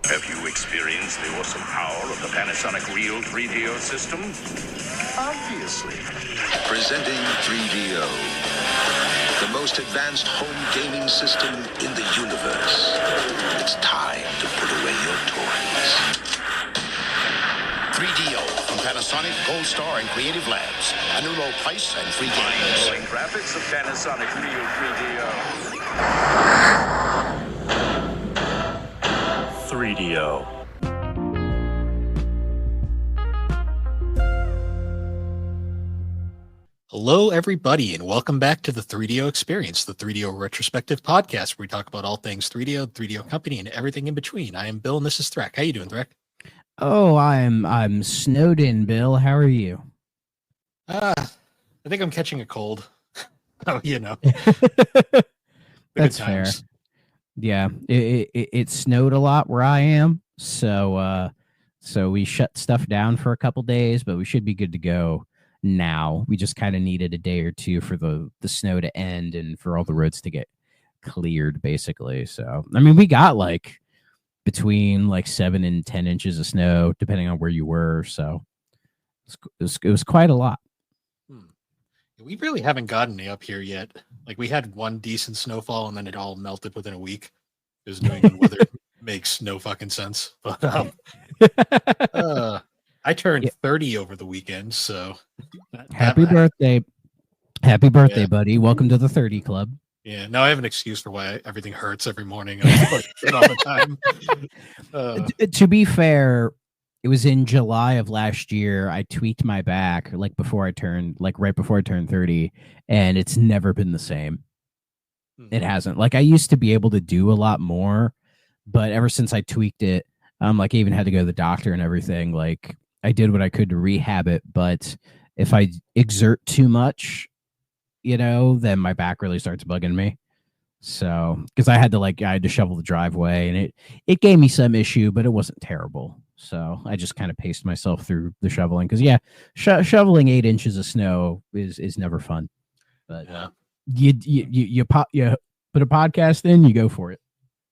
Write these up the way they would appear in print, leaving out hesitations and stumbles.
Have you experienced the awesome power of the Panasonic Real 3DO system? Obviously. Presenting 3DO, the most advanced home gaming system in the universe. It's time to put away your toys. 3DO from Panasonic, Gold Star, and Creative Labs. A new low price and free games. Mind-blowing graphics of Panasonic Real 3DO. 3DO. Hello, everybody, and welcome back to the 3DO Experience, the 3DO Retrospective Podcast, where we talk about all things 3DO, 3DO Company, and everything in between. I am Bill, and this is Threk. How you doing, Threk? Oh, I'm snowed in, Bill. How are you? I think I'm catching a cold. Oh, you know. That's fair. Yeah, it snowed a lot where I am, so we shut stuff down for a couple days, but we should be good to go now. We just kind of needed a day or two for the snow to end and for all the roads to get cleared, basically. So, I mean, we got like between like 7 and 10 inches of snow, depending on where you were. So it was quite a lot. We really haven't gotten any up here yet. Like, we had one decent snowfall, and then it all melted within a week. Because New England weather makes no fucking sense. But I turned 30 over the weekend, so happy birthday, buddy! Welcome to the 30 Club. Yeah, now I have an excuse for why everything hurts every morning. I like it all the time. To be fair, it was in July of last year. I tweaked my back right before I turned 30, and it's never been the same. It hasn't. Like, I used to be able to do a lot more, but ever since I tweaked it, like, I even had to go to the doctor and everything. Like, I did what I could to rehab it, but if I exert too much, then my back really starts bugging me. So, because I had to shovel the driveway, and it gave me some issue, but it wasn't terrible. So I just kind of paced myself through the shoveling, because shoveling 8 inches of snow is never fun. But you put a podcast in, you go for it.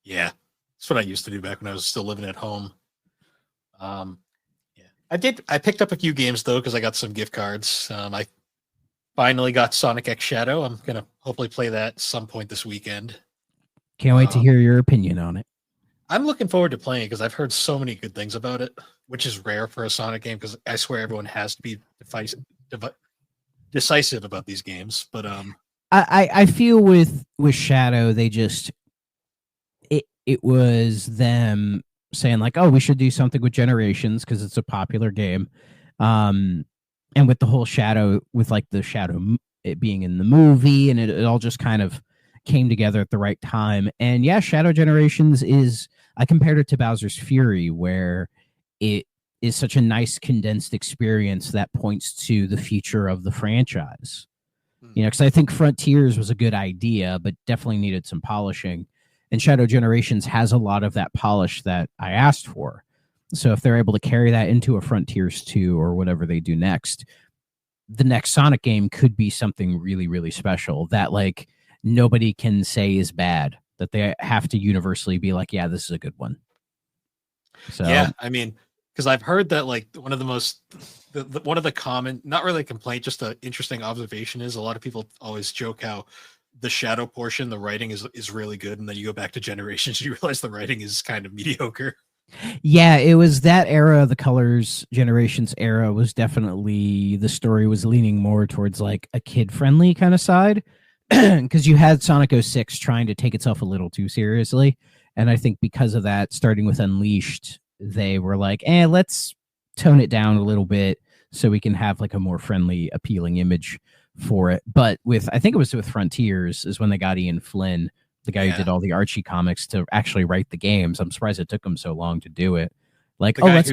Yeah, that's what I used to do back when I was still living at home. I picked up a few games though, because I got some gift cards. I finally got Sonic X Shadow. I'm gonna hopefully play that at some point this weekend. Can't wait to hear your opinion on it. I'm looking forward to playing it because I've heard so many good things about it, which is rare for a Sonic game, because I swear everyone has to be decisive about these games. But I feel with Shadow, they just it was them saying like, oh, we should do something with Generations because it's a popular game, and with the whole Shadow, with like the Shadow it being in the movie, and it all just kind of came together at the right time. And yeah, Shadow Generations I compared it to Bowser's Fury, where it is such a nice condensed experience that points to the future of the franchise. Because I think Frontiers was a good idea, but definitely needed some polishing. And Shadow Generations has a lot of that polish that I asked for. So if they're able to carry that into a Frontiers 2 or whatever they do next, the next Sonic game could be something really, really special that like nobody can say is bad, that they have to universally be like, yeah, this is a good one. So yeah, I mean, because I've heard that like one of the common, not really a complaint, just an interesting observation is a lot of people always joke how the Shadow portion, the writing is really good, and then you go back to Generations, you realize the writing is kind of mediocre. Yeah, it was that era, the Colors Generations era, was definitely, the story was leaning more towards like a kid-friendly kind of side, because you had Sonic 06 trying to take itself a little too seriously, and I think because of that, starting with Unleashed, they were like, let's tone it down a little bit so we can have like a more friendly, appealing image for it. But I think it was with Frontiers is when they got Ian Flynn, the guy who did all the Archie comics, to actually write the games. I'm surprised it took him so long to do it. Like, let's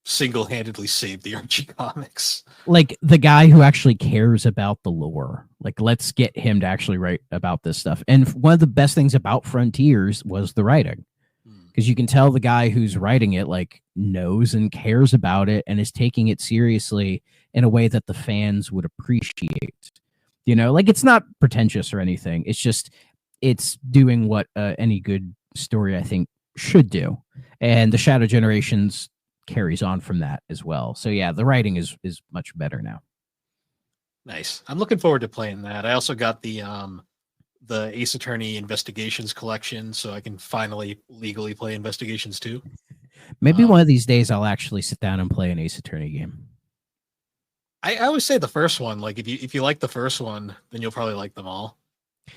single-handedly saved the Archie comics. Like the guy who actually cares about the lore. Like, let's get him to actually write about this stuff. And one of the best things about Frontiers was the writing. Because you can tell the guy who's writing it like knows and cares about it and is taking it seriously in a way that the fans would appreciate. Like, it's not pretentious or anything. It's just, it's doing what any good story I think should do. and the Shadow Generations carries on from that as well. So yeah, the writing is much better now. Nice. I'm looking forward to playing that. I also got the Ace Attorney Investigations collection, so I can finally legally play Investigations 2. Maybe one of these days I'll actually sit down and play an Ace Attorney game. I always say the first one, like if you like the first one, then you'll probably like them all.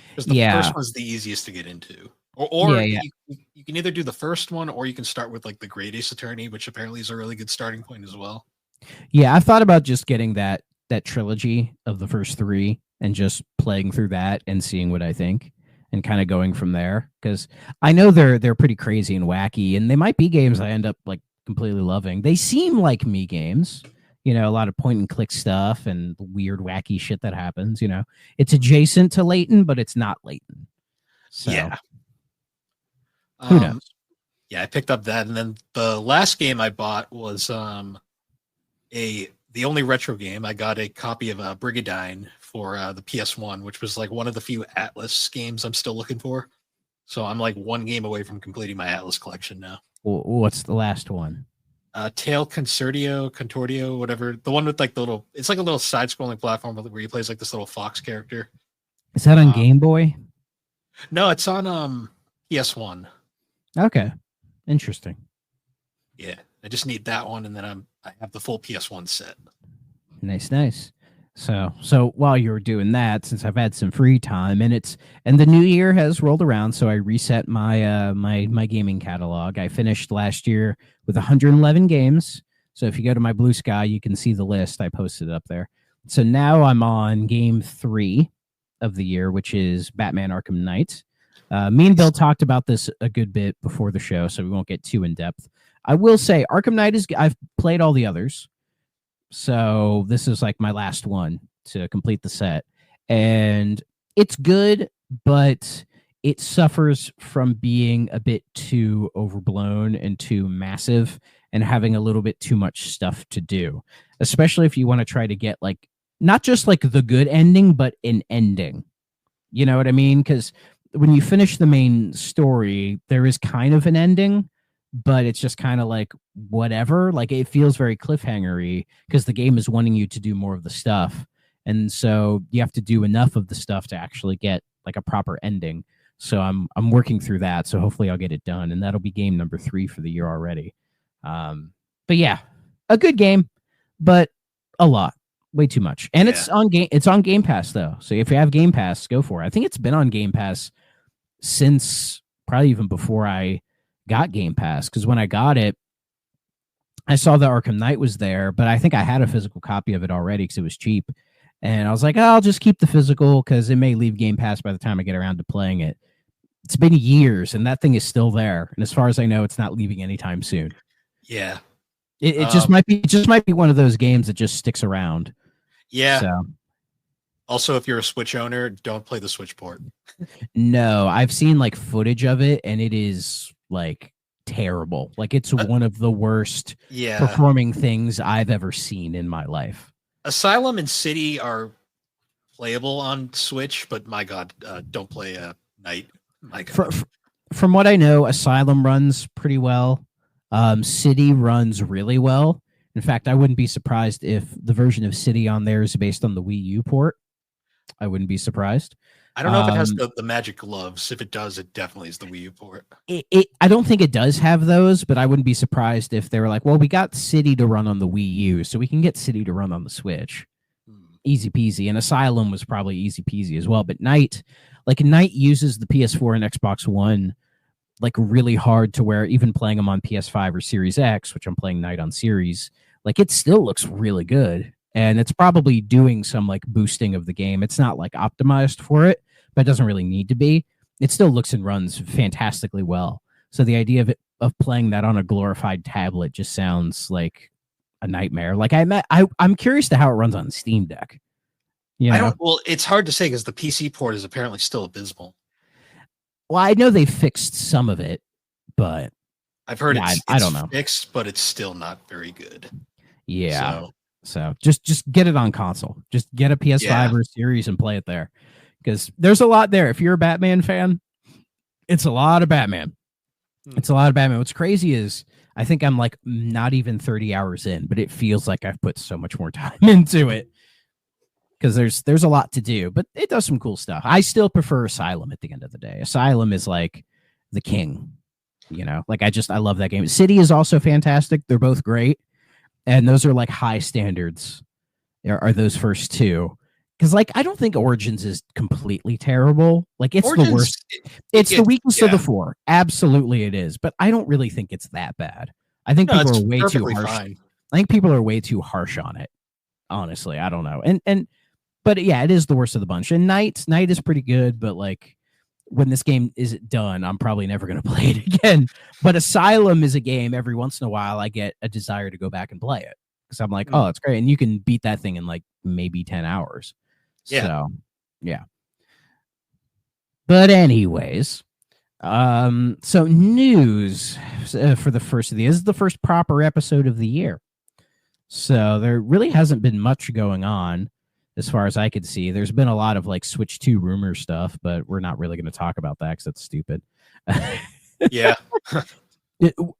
Because the Yeah. first one's the easiest to get into. Or Yeah. You can either do the first one, or you can start with like the Great Ace Attorney, which apparently is a really good starting point as well. Yeah, I've thought about just getting that trilogy of the first 3 and just playing through that and seeing what I think and kind of going from there, because I know they're pretty crazy and wacky, and they might be games I end up like completely loving. They seem like me games, you know, a lot of point and click stuff and weird wacky shit that happens, you know. It's adjacent to Layton, but it's not Layton. So Yeah. who knows? Yeah, I picked up that, and then the last game I bought was the only retro game. I got a copy of Brigadine for the PS1, which was like one of the few Atlas games I'm still looking for. So I'm like one game away from completing my Atlas collection now. What's the last one? Tail Contordio, whatever. The one with like the little, it's like a little side-scrolling platform where he plays like this little fox character. Is that on Game Boy? No, it's on PS1. Okay, interesting. Yeah, I just need that one, and then I have the full PS1 set. Nice. So while you were doing that, since I've had some free time and the new year has rolled around, so I reset my my gaming catalog. I finished last year with 111 games. So if you go to my Blue Sky, you can see the list. I posted up there. So now I'm on game 3 of the year, which is Batman Arkham Knight. Me and Bill talked about this a good bit before the show, so we won't get too in depth. I will say Arkham Knight I've played all the others. So this is like my last one to complete the set. And it's good, but it suffers from being a bit too overblown and too massive and having a little bit too much stuff to do, especially if you want to try to get like, not just like the good ending, but an ending. You know what I mean? Because when you finish the main story, there is kind of an ending, but it's just kind of like whatever. Like it feels very cliffhangery because the game is wanting you to do more of the stuff. And so you have to do enough of the stuff to actually get like a proper ending. So I'm working through that. So hopefully I'll get it done. And that'll be game number 3 for the year already. But yeah, a good game, but a lot. Way too much. And it's on Game Pass though. So if you have Game Pass, go for it. I think it's been on Game Pass since probably even before I got Game Pass, because when I got it, I saw that Arkham Knight was there, but I think I had a physical copy of it already because it was cheap. And I was like, oh, I'll just keep the physical because it may leave Game Pass by the time I get around to playing it. It's been years and that thing is still there. And as far as I know, it's not leaving anytime soon. Yeah. It just might be one of those games that just sticks around. Yeah. So. Also, if you're a Switch owner, don't play the Switch port. No, I've seen like footage of it and it is like terrible. Like it's one of the worst performing things I've ever seen in my life. Asylum and City are playable on Switch, but my God, don't play Night. My God. From what I know, Asylum runs pretty well. City runs really well. In fact, I wouldn't be surprised if the version of City on there is based on the Wii U port. I wouldn't be surprised. I don't know if it has the magic gloves. If it does, it definitely is the Wii U port. I don't think it does have those, but I wouldn't be surprised if they were like, well, we got City to run on the Wii U, so we can get City to run on the Switch. Easy peasy. And Asylum was probably easy peasy as well. But Night uses the PS4 and Xbox One like really hard to where even playing them on PS5 or Series X, which I'm playing Night on Series, like it still looks really good. And it's probably doing some like boosting of the game. It's not like optimized for it, but it doesn't really need to be. It still looks and runs fantastically well. So the idea of playing that on a glorified tablet just sounds like a nightmare. Like I'm curious to how it runs on Steam Deck. You know? Well, it's hard to say because the PC port is apparently still abysmal. Well, I know they fixed some of it, but I've heard I don't know. Fixed, but it's still not very good. Yeah. So just get it on console. Just get a PS5 or Series and play it there. Because there's a lot there. If you're a Batman fan, it's a lot of Batman. It's a lot of Batman. What's crazy is I think I'm like not even 30 hours in, but it feels like I've put so much more time into it because there's a lot to do, but it does some cool stuff. I still prefer Asylum at the end of the day. Asylum is like the king, like I love that game. City is also fantastic. They're both great. And those are like high standards are those first two. Because like I don't think Origins is completely terrible. Like it's the worst. It's the weakest of the four. Absolutely it is. But I don't really think it's that bad. I think people are way too harsh. Fine. I think people are way too harsh on it. Honestly, I don't know. But yeah, it is the worst of the bunch. And Night is pretty good, but like when this game is done, I'm probably never going to play it again. But Asylum is a game every once in a while I get a desire to go back and play it. Because I'm like, oh, it's great. And you can beat that thing in like maybe 10 hours. Yeah. So, yeah. But anyways, so news for the first of the year. This is the first proper episode of the year. So there really hasn't been much going on as far as I could see. There's been a lot of like Switch 2 rumor stuff, but we're not really going to talk about that because that's stupid. Yeah.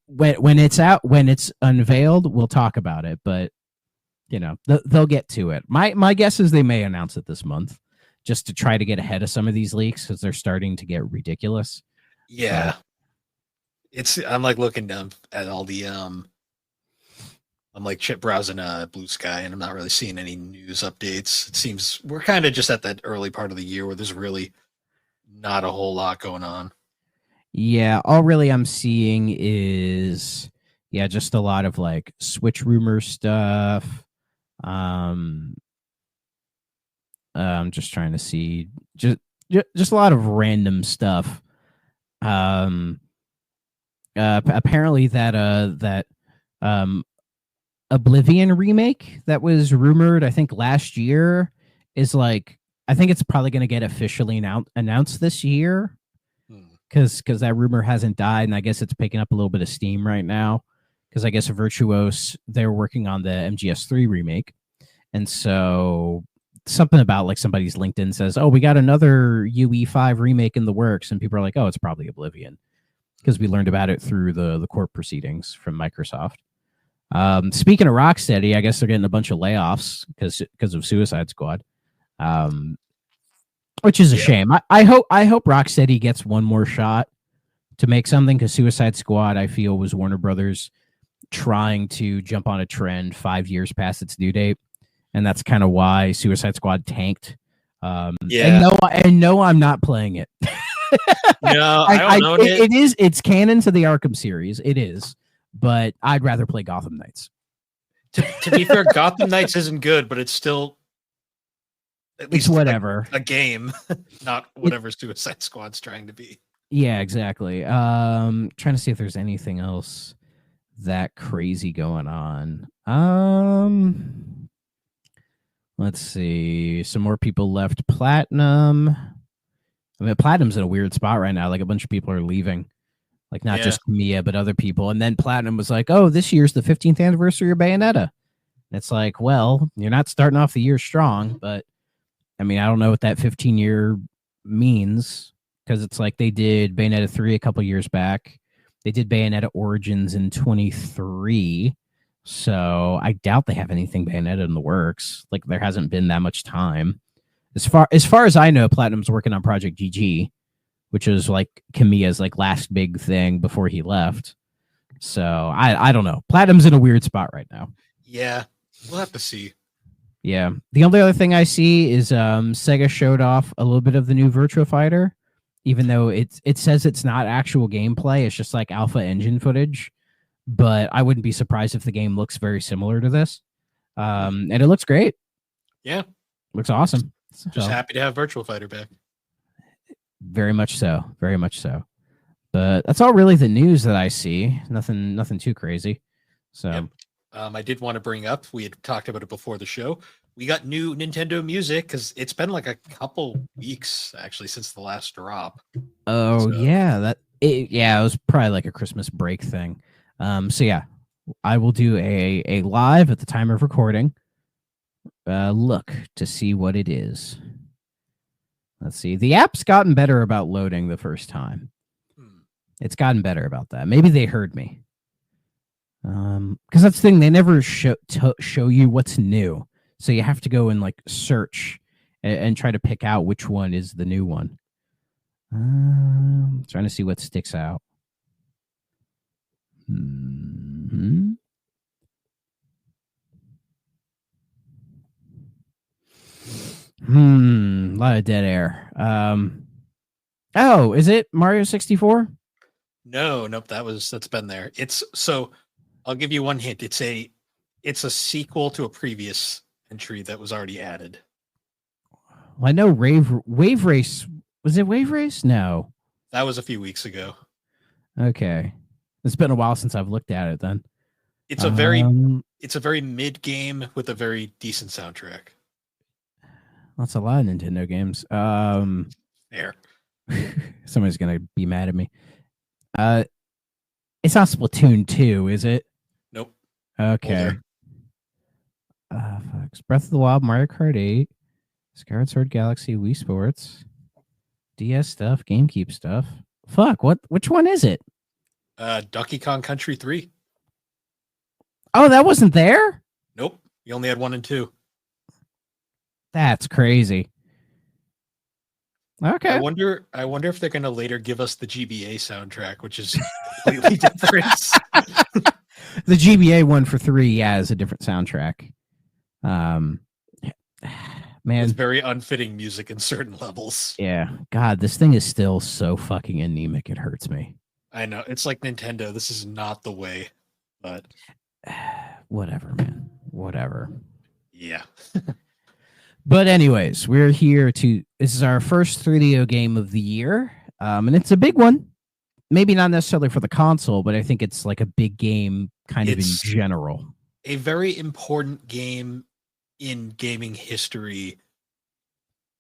When it's out, when it's unveiled, we'll talk about it, but they'll get to it. My guess is they may announce it this month just to try to get ahead of some of these leaks because they're starting to get ridiculous. Yeah. I'm like looking down at all the I'm like chip browsing Blue Sky, and I'm not really seeing any news updates. It seems we're kind of just at that early part of the year where there's really not a whole lot going on. Yeah, all really I'm seeing is just a lot of like Switch rumor stuff. I'm just trying to see just a lot of random stuff. Apparently that Oblivion remake that was rumored, I think last year, is like I think it's probably going to get officially announced this year because that rumor hasn't died, and I guess it's picking up a little bit of steam right now. Because I guess Virtuos, they're working on the MGS3 remake. And so something about like somebody's LinkedIn says, oh, we got another UE5 remake in the works. And people are like, oh, it's probably Oblivion. Because we learned about it through the court proceedings from Microsoft. Speaking of Rocksteady, I guess they're getting a bunch of layoffs because of Suicide Squad. Which is a shame. I hope Rocksteady gets one more shot to make something, because Suicide Squad, I feel, was Warner Brothers trying to jump on a trend 5 years past its due date, and that's kind of why Suicide Squad tanked. And no, I'm not playing it. No, I don't know. It's canon to the Arkham series. It is, but I'd rather play Gotham Knights. To be fair, Gotham Knights isn't good, but it's still at least whatever a game, not whatever Suicide Squad's trying to be. Yeah, exactly. Trying to see if there's anything else that crazy going on. Let's see. Some more people left Platinum. I mean, Platinum's in a weird spot right now. Like a bunch of people are leaving, like not just Mia, but other people. And then Platinum was like, "Oh, this year's the 15th anniversary of Bayonetta." And it's like, well, you're not starting off the year strong, but I mean, I don't know what that 15-year means, because it's like they did Bayonetta 3 a couple years back. They did Bayonetta Origins in 23. So I doubt they have anything Bayonetta in the works. Like there hasn't been that much time. As far as I know, Platinum's working on Project GG, which is like Kamiya's like last big thing before he left. So I don't know. Platinum's in a weird spot right now. Yeah, we'll have to see. Yeah. The only other thing I see is Sega showed off a little bit of the new Virtua Fighter, even though it says it's not actual gameplay. It's just like alpha engine footage. But I wouldn't be surprised if the game looks very similar to this. And it looks great. Yeah. Looks awesome. Just happy to have Virtua Fighter back. Very much so. Very much so. But that's all really the news that I see. Nothing too crazy. So yep. I did want to bring up, we had talked about it before the show. We got new Nintendo music because it's been like a couple weeks actually since the last drop. Oh, so. Yeah. It was probably like a Christmas break thing. So yeah, I will do a live at the time of recording. Look to see what it is. Let's see. The app's gotten better about loading the first time. It's gotten better about that. Maybe they heard me. Because that's the thing, they never show you what's new. So you have to go and like search and try to pick out which one is the new one. Trying to see what sticks out. A lot of dead air. Oh, is it Mario 64? Nope, that's been there. I'll give you one hint. It's a sequel to a previous entry that was already added. Well, I know Wave Race. Was it Wave Race? No. That was a few weeks ago. Okay. It's been a while since I've looked at it then. It's a very mid game with a very decent soundtrack. That's a lot of Nintendo games. There. Somebody's gonna be mad at me. It's not Splatoon 2, is it? Nope. Okay. Breath of the Wild, Mario Kart 8, Skyward Sword Galaxy, Wii Sports, DS stuff, GameCube stuff. Fuck, which one is it? Donkey Kong Country 3. Oh, that wasn't there? Nope. You only had 1 and 2. That's crazy. Okay. I wonder if they're going to later give us the GBA soundtrack, which is completely different. The GBA one for 3, yeah, is a different soundtrack. Man, it's very unfitting music in certain levels. Yeah. God, this thing is still so fucking anemic. It hurts me. I know. It's like Nintendo. This is not the way, but whatever, man. Whatever. Yeah. But anyways, we're here this is our first 3DO game of the year. And it's a big one. Maybe not necessarily for the console, but I think it's like a big game kind of in general. A very important game in gaming history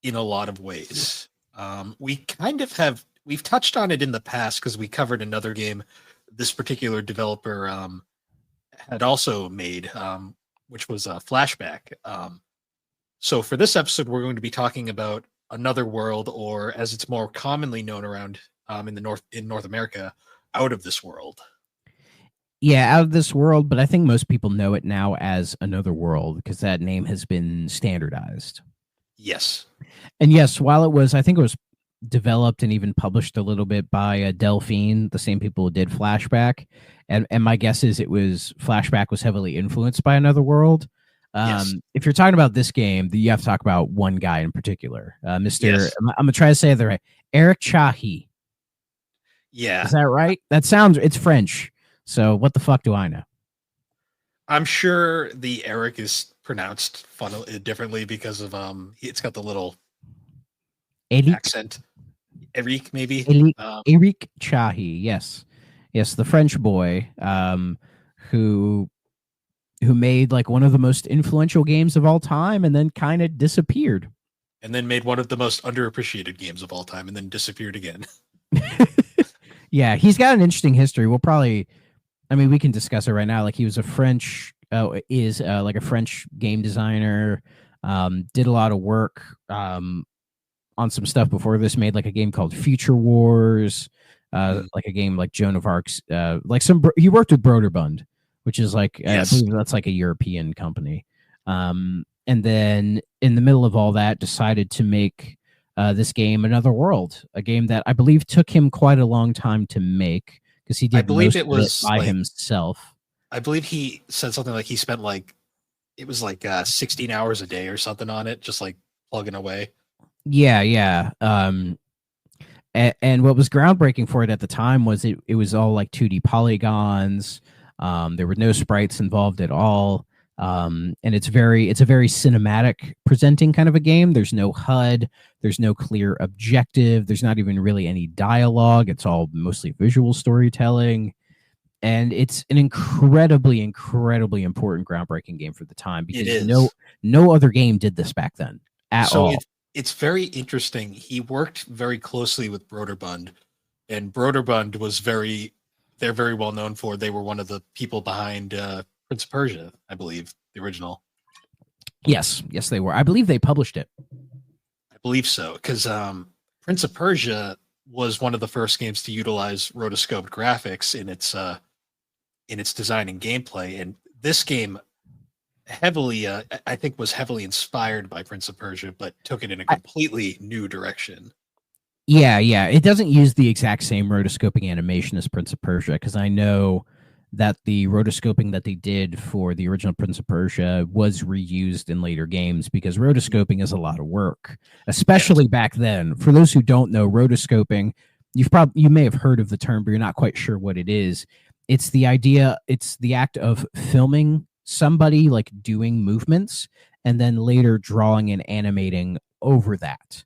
in a lot of ways. We've touched on it in the past because we covered another game this particular developer had also made, which was Flashback. So for this episode, we're going to be talking about Another World, or as it's more commonly known around in North America, Out of This World. Yeah, Out of This World, but I think most people know it now as Another World because that name has been standardized. Yes. And yes, while I think it was developed and even published a little bit by Delphine, the same people who did Flashback. And my guess is Flashback was heavily influenced by Another World. Yes. If you're talking about this game, you have to talk about one guy in particular, Mr. Yes. I'm going to try to say it right. Eric Chahi. Yeah. Is that right? It's French. So what the fuck do I know? I'm sure the Eric is pronounced differently because of it's got the little accent. Eric, maybe. Eric Chahi, yes. Yes, the French boy who made like one of the most influential games of all time and then kind of disappeared. And then made one of the most underappreciated games of all time and then disappeared again. Yeah, he's got an interesting history. We can discuss it right now. Like he was a French game designer, did a lot of work on some stuff before this, made like a game called Future Wars, like a game like Joan of Arc's, he worked with Broderbund, which is like, yes. I believe that's like a European company. And then in the middle of all that, decided to make this game Another World, a game that I believe took him quite a long time to make because he did I believe most it was of it by himself. I believe he said something like he spent 16 hours a day or something on it, just like plugging away. Yeah. And what was groundbreaking for it at the time was it was all like 2D polygons. There were no sprites involved at all. And it's a very cinematic presenting kind of a game. There's no HUD. There's no clear objective. There's not even really any dialogue. It's all mostly visual storytelling. And it's an incredibly, incredibly important groundbreaking game for the time because no other game did this back then at all. It's very interesting. He worked very closely with Broderbund, and Broderbund they're very well known for. They were one of the people behind Prince of Persia, I believe, the original. Yes, they were. I believe they published it. I believe so, because Prince of Persia was one of the first games to utilize rotoscoped graphics in its design and gameplay. And this game heavily, I think, was heavily inspired by Prince of Persia, but took it in a completely new direction. Yeah, it doesn't use the exact same rotoscoping animation as Prince of Persia, because I know that the rotoscoping that they did for the original Prince of Persia was reused in later games, because rotoscoping is a lot of work, especially back then. For those who don't know, rotoscoping, you may have heard of the term, but you're not quite sure what it is. It's the act of filming somebody like doing movements and then later drawing and animating over that.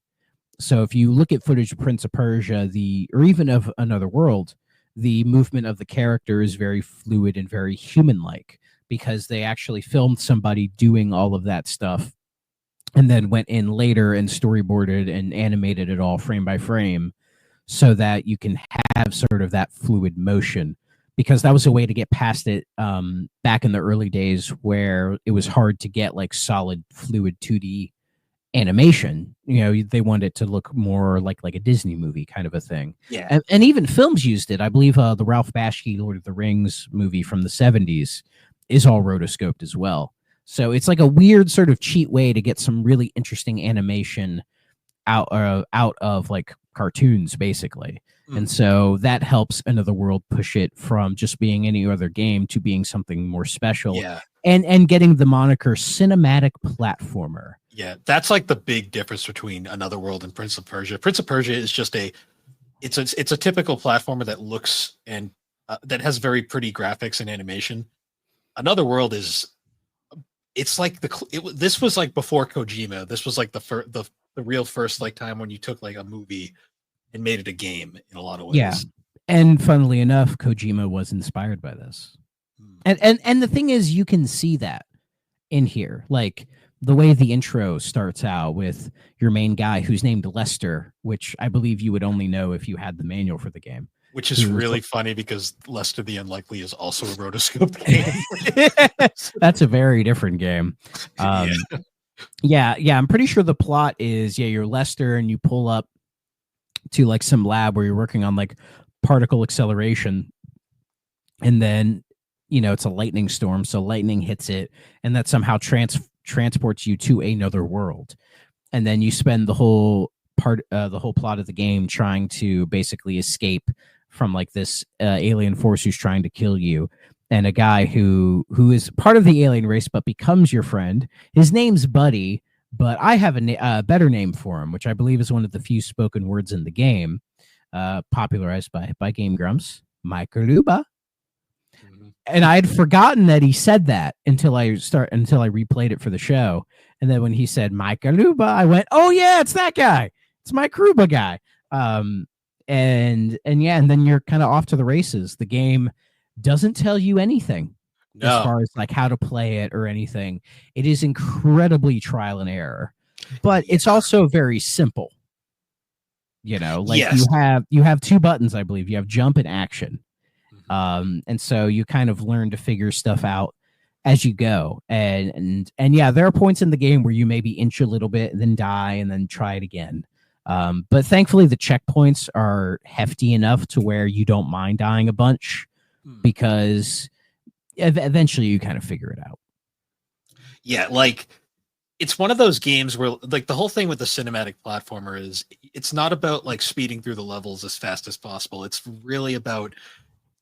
So if you look at footage of Prince of Persia, or even of Another World, the movement of the character is very fluid and very human-like, because they actually filmed somebody doing all of that stuff and then went in later and storyboarded and animated it all frame by frame so that you can have sort of that fluid motion, because that was a way to get past it back in the early days where it was hard to get like solid fluid 2D animation. They wanted it to look more like a Disney movie kind of a thing. Yeah. And even films used it. I believe the Ralph Bakshi Lord of the Rings movie from the 70s is all rotoscoped as well. So it's like a weird sort of cheat way to get some really interesting animation out of like cartoons, basically. And so that helps Another World push it from just being any other game to being something more special. Yeah. And getting the moniker cinematic platformer. Yeah, that's like the big difference between Another World and Prince of Persia. Prince of Persia is just it's a typical platformer that looks and that has very pretty graphics and animation. Another World it's like this was like before Kojima. This was like the real first like time when you took like a movie and made it a game in a lot of ways. Yeah, and funnily enough, Kojima was inspired by this. And the thing is, you can see that in here, like the way the intro starts out with your main guy who's named Lester, which I believe you would only know if you had the manual for the game. Which is really funny because Lester the Unlikely is also a rotoscoped game. That's a very different game. Yeah, I'm pretty sure the plot is, you're Lester and you pull up to like some lab where you're working on like particle acceleration, and then it's a lightning storm, so lightning hits it, and that somehow transports you to another world, and then you spend the whole plot of the game trying to basically escape from like this alien force who's trying to kill you. And a guy who is part of the alien race but becomes your friend. His name's Buddy, but I have a better name for him, which I believe is one of the few spoken words in the game, popularized by Game Grumps, Mike Luba. And I had forgotten that he said that until I replayed it for the show. And then when he said Mike Luba, I went, "Oh yeah, it's that guy. It's Mike Kruba guy." And then you're kind of off to the races. The game doesn't tell you anything as far as like how to play it or anything. It is incredibly trial and error, but it's also very simple. You have two buttons, I believe. You have jump and action. And so you kind of learn to figure stuff out as you go. And there are points in the game where you maybe inch a little bit and then die and then try it again. But thankfully the checkpoints are hefty enough to where you don't mind dying a bunch, because eventually you kind of figure it out. Yeah, like it's one of those games where like the whole thing with the cinematic platformer is it's not about like speeding through the levels as fast as possible. It's really about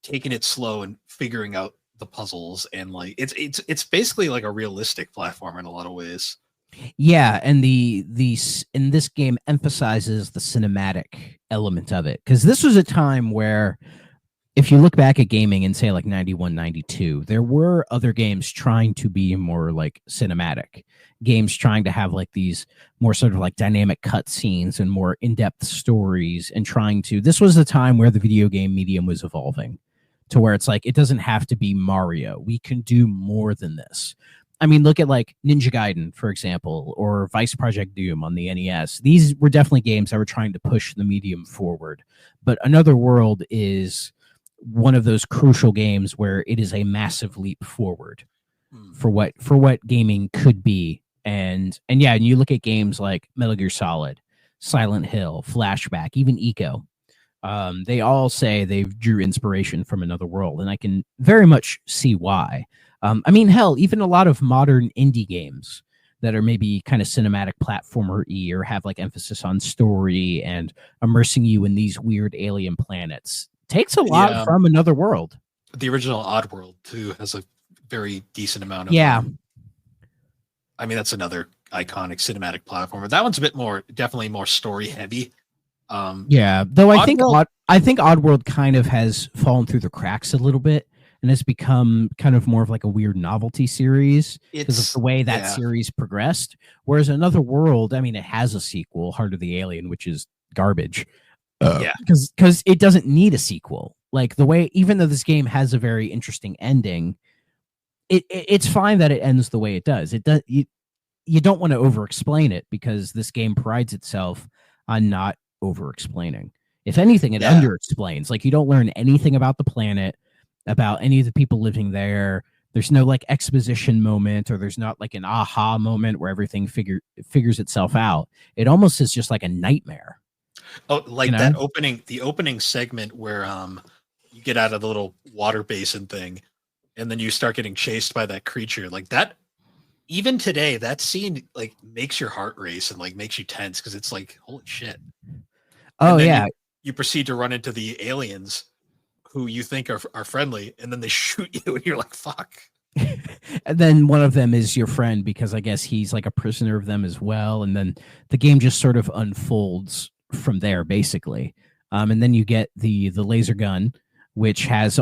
taking it slow and figuring out the puzzles, and like it's basically like a realistic platformer in a lot of ways. Yeah, and the in this game emphasizes the cinematic element of it, because this was a time where, if you look back at gaming in say like 91, 92, there were other games trying to be more like cinematic, games trying to have like these more sort of like dynamic cutscenes and more in-depth stories, and this was the time where the video game medium was evolving to where it's like, it doesn't have to be Mario. We can do more than this. I mean, look at like Ninja Gaiden, for example, or Vice Project Doom on the NES. These were definitely games that were trying to push the medium forward. But Another World is one of those crucial games where it is a massive leap forward for what gaming could be. And you look at games like Metal Gear Solid, Silent Hill, Flashback, even Eco. They all say they've drew inspiration from Another World, and I can very much see why. I mean, hell, even a lot of modern indie games that are maybe kind of cinematic platformer-y or have like emphasis on story and immersing you in these weird alien planets takes a lot from Another World. The original Oddworld too has a very decent amount of I mean, that's another iconic cinematic platformer. That one's a bit more, definitely more story heavy. Though I think Oddworld kind of has fallen through the cracks a little bit and has become kind of more of like a weird novelty series because of the way that series progressed. Whereas Another World, I mean, it has a sequel, Heart of the Alien, which is garbage. Because it doesn't need a sequel. Like the way, even though this game has a very interesting ending, it's fine that it ends the way it does. It does. You don't want to over-explain it because this game prides itself on not over-explaining. If anything, it under-explains. Like you don't learn anything about the planet, about any of the people living there. There's no like exposition moment, or there's not like an aha moment where everything figures itself out. It almost is just like a nightmare. Oh, like that opening segment where you get out of the little water basin thing, and then you start getting chased by that creature. Like that, even today, that scene like makes your heart race and like makes you tense because it's like, holy shit. Oh yeah. You proceed to run into the aliens who you think are friendly, and then they shoot you, and you're like, fuck. And then one of them is your friend because I guess he's like a prisoner of them as well. And then the game just sort of unfolds from there, basically. And then you get the laser gun, which has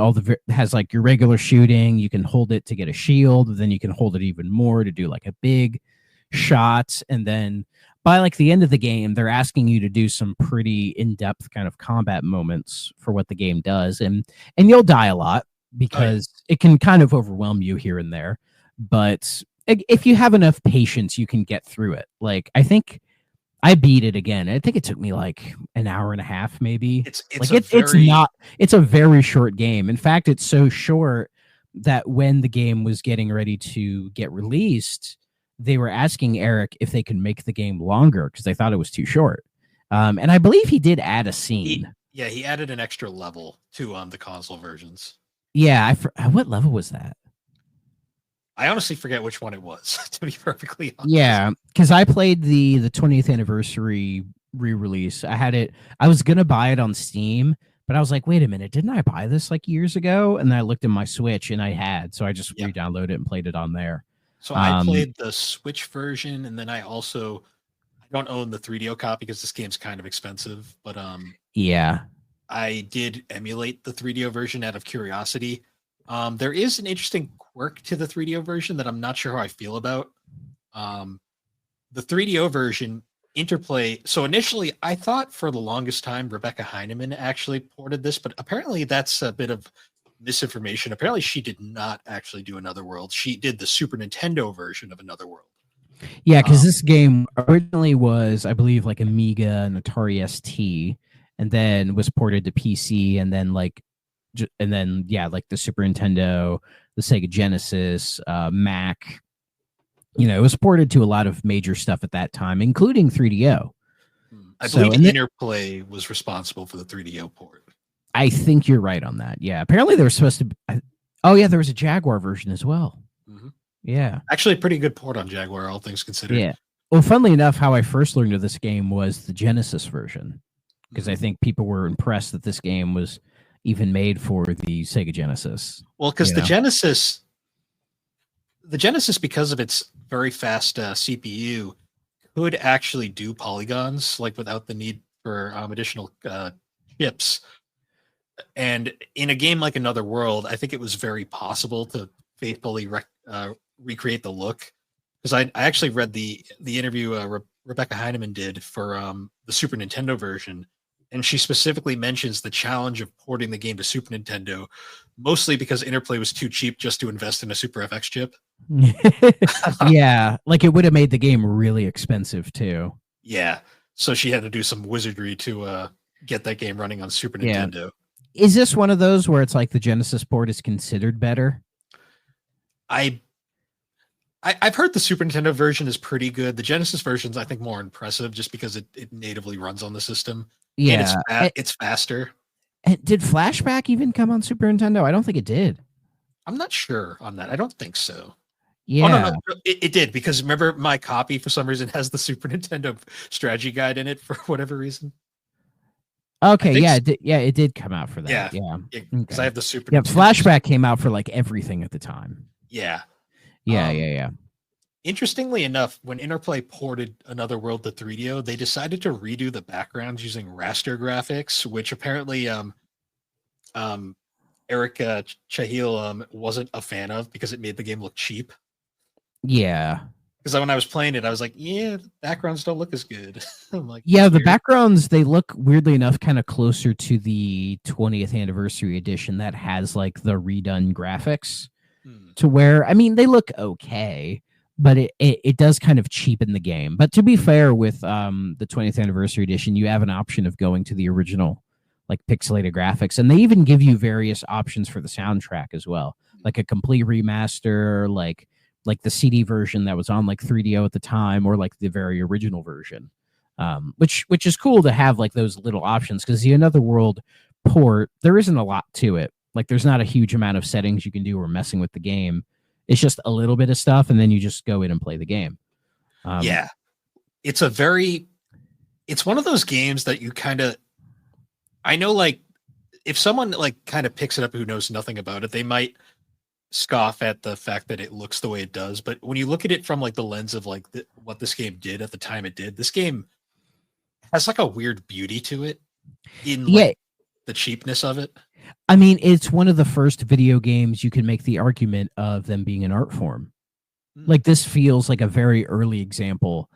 has like your regular shooting. You can hold it to get a shield, then you can hold it even more to do like a big shot. And then by like the end of the game, they're asking you to do some pretty in-depth kind of combat moments for what the game does. And you'll die a lot because it can kind of overwhelm you here and there. But if you have enough patience, you can get through it. Like, I think I beat it again. I think it took me like an hour and a half, maybe. It's a very short game. In fact, it's so short that when the game was getting ready to get released, they were asking Eric if they could make the game longer because they thought it was too short. And I believe he did add a scene. He added an extra level to the console versions. Yeah, what level was that? I honestly forget which one it was, to be perfectly honest. Yeah, because I played the 20th anniversary re-release. I was gonna buy it on Steam, but I was like, wait a minute, didn't I buy this like years ago? And then I looked at my Switch and I had, so I just re-downloaded it and played it on there. So I played the Switch version, and then I don't own the 3DO copy because this game's kind of expensive, but I did emulate the 3DO version out of curiosity. There is an interesting quirk to the 3DO version that I'm not sure how I feel about. The 3DO version interplay. So initially, I thought for the longest time Rebecca Heineman actually ported this, but apparently that's a bit of misinformation. Apparently, she did not actually do Another World. She did the Super Nintendo version of Another World. Yeah, because this game originally was, I believe, like Amiga and Atari ST, and then was ported to PC, and then like the Super Nintendo, the Sega Genesis, Mac. You know, it was ported to a lot of major stuff at that time, including 3DO. I believe Interplay was responsible for the 3DO port. I think you're right on that. Yeah, apparently there was supposed to be. There was a Jaguar version as well. Mm-hmm. Yeah, actually, a pretty good port on Jaguar, all things considered. Yeah. Well, funnily enough, how I first learned of this game was the Genesis version, because I think people were impressed that this game was even made for the Sega Genesis. Well, because the Genesis, because of its very fast CPU, could actually do polygons like without the need for additional chips. And in a game like Another World, I think it was very possible to faithfully recreate the look. Because I actually read the interview Rebecca Heineman did for the Super Nintendo version, and she specifically mentions the challenge of porting the game to Super Nintendo, mostly because Interplay was too cheap just to invest in a Super FX chip. Yeah, like it would have made the game really expensive too. Yeah, so she had to do some wizardry to get that game running on Super Nintendo. Is this one of those where it's like the Genesis port is considered better? I've heard the Super Nintendo version is pretty good. The Genesis version's, I think, more impressive just because it natively runs on the system. Yeah. It's faster. And did Flashback even come on Super Nintendo? I don't think it did. I'm not sure on that. I don't think so. Yeah. Oh no, it did, because remember my copy for some reason has the Super Nintendo strategy guide in it for whatever reason. Okay, yeah, it did come out for that. Yeah, Yeah. because I have the Super. Yeah, Nintendo. Flashback came out for like everything at the time. Yeah. Yeah. Interestingly enough, when Interplay ported Another World to 3DO, they decided to redo the backgrounds using raster graphics, which apparently Eric Chahil wasn't a fan of because it made the game look cheap. Yeah. Because when I was playing it, I was like, yeah, the backgrounds don't look as good. I'm like, yeah, the weird. backgrounds, they look weirdly enough kind of closer to the 20th anniversary edition that has like the redone graphics to where, I mean, they look okay, but it does kind of cheapen the game. But to be fair, with the 20th anniversary edition, you have an option of going to the original like pixelated graphics, and they even give you various options for the soundtrack as well, like a complete remaster, like the CD version that was on like 3DO at the time, or like the very original version, which is cool to have like those little options, because the Another World port, there isn't a lot to it. Like there's not a huge amount of settings you can do or messing with the game. It's just a little bit of stuff, and then you just go in and play the game. Yeah, it's one of those games that you kind of, I know, like if someone like kind of picks it up who knows nothing about it, they might scoff at the fact that it looks the way it does. But when you look at it from like the lens of like what this game did at the time it did, this game has like a weird beauty to it in like the cheapness of it. I mean, it's one of the first video games you can make the argument of them being an art form. Like this feels like a very early example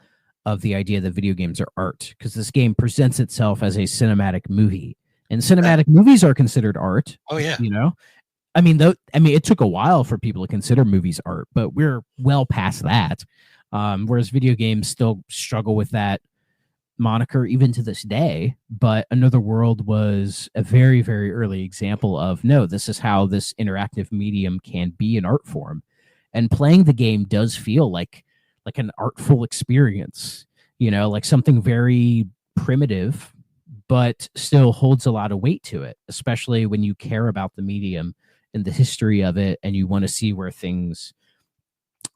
of the idea that video games are art, because this game presents itself as a cinematic movie, and cinematic movies are considered art. Oh yeah. You know, I mean, it took a while for people to consider movies art, but we're well past that. Whereas video games still struggle with that moniker even to this day. But Another World was a very, very early example of, no, this is how this interactive medium can be an art form. And playing the game does feel like an artful experience, you know, like something very primitive, but still holds a lot of weight to it, especially when you care about the medium and the history of it, and you want to see where things,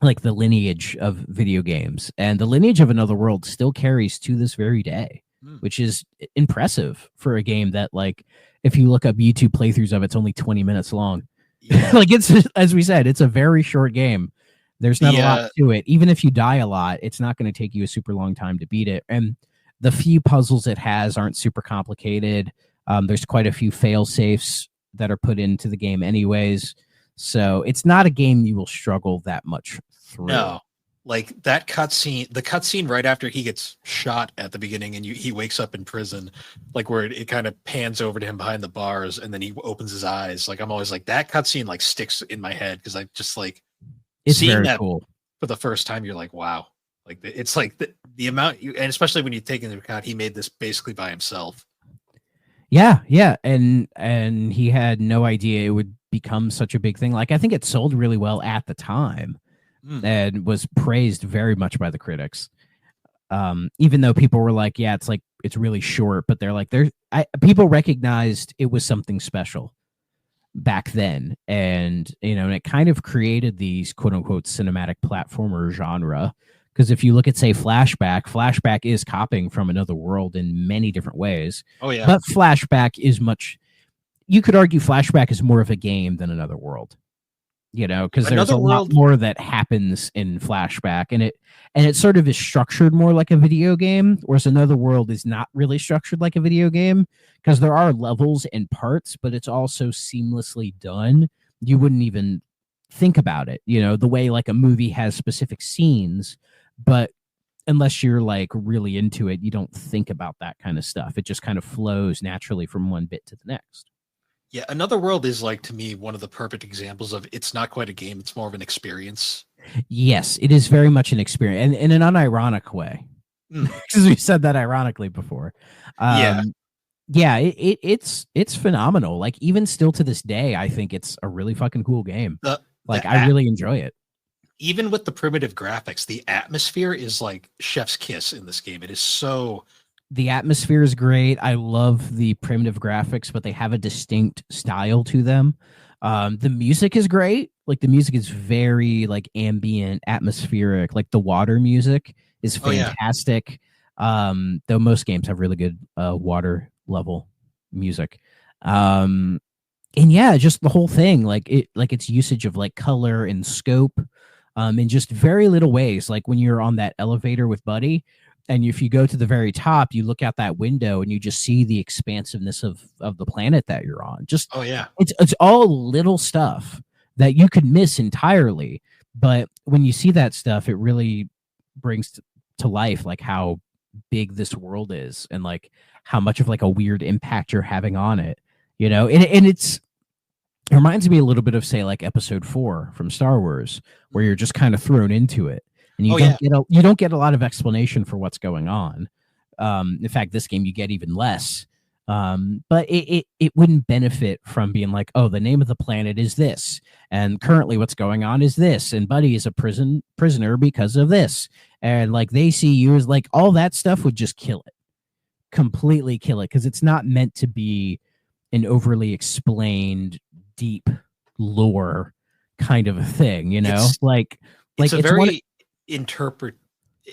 like the lineage of video games and the lineage of Another World, still carries to this very day, which is impressive for a game that, like, if you look up YouTube playthroughs of it, it's only 20 minutes long. Yeah. Like, it's, as we said, it's a very short game. There's not a lot to it. Even if you die a lot, it's not going to take you a super long time to beat it. And the few puzzles it has aren't super complicated. There's quite a few fail safes that are put into the game anyways. So it's not a game you will struggle that much through. No, like that cutscene, the cutscene right after he gets shot at the beginning and he wakes up in prison, like where it kind of pans over to him behind the bars and then he opens his eyes. Like I'm always like, that cutscene like sticks in my head, because I just like, it's seeing very that cool for the first time. You're like, wow, like it's like the amount you, and especially when you take into account he made this basically by himself. Yeah, and he had no idea it would become such a big thing. Like, I think it sold really well at the time and was praised very much by the critics. Even though people were like, yeah, it's really short, but they're like, people recognized it was something special back then. And, you know, and it kind of created these quote unquote cinematic platformer genre. Because if you look at, say, Flashback is copying from Another World in many different ways. Oh, yeah. But Flashback is you could argue Flashback is more of a game than Another World. You know, because there's a lot more that happens in Flashback, and it sort of is structured more like a video game, whereas Another World is not really structured like a video game, because there are levels and parts, but it's also seamlessly done. You wouldn't even think about it, you know, the way like a movie has specific scenes, but unless you're like really into it, you don't think about that kind of stuff. It just kind of flows naturally from one bit to the next. Yeah, Another World is, like, to me, one of the perfect examples of, it's not quite a game, it's more of an experience. Yes, it is very much an experience, and in an unironic way, because we said that ironically before. It's phenomenal. Like, even still to this day, I think it's a really fucking cool game. I really enjoy it. Even with the primitive graphics, the atmosphere is like chef's kiss in this game. It is so The atmosphere is great. I love the primitive graphics, but they have a distinct style to them. The music is great. Like the music is very like ambient, atmospheric. Like the water music is Oh yeah. fantastic. Though most games have really good water level music. And yeah, just the whole thing, like its usage of like color and scope, in just very little ways. Like when you're on that elevator with Buddy, and if you go to the very top, you look out that window and you just see the expansiveness of the planet that you're on. Just Oh yeah. it's all little stuff that you could miss entirely, but when you see that stuff, it really brings to life like how big this world is and like how much of like a weird impact you're having on it. And it reminds me a little bit of say like episode 4 from Star Wars, where you're just kind of thrown into it and you don't get a lot of explanation for what's going on. In fact, this game you get even less. But it wouldn't benefit from being like, oh, the name of the planet is this, and currently what's going on is this, and Buddy is a prisoner because of this, and like they see you as like all that stuff would just kill it, completely kill it, because it's not meant to be an overly explained, deep lore kind of a thing, It's a very interpret.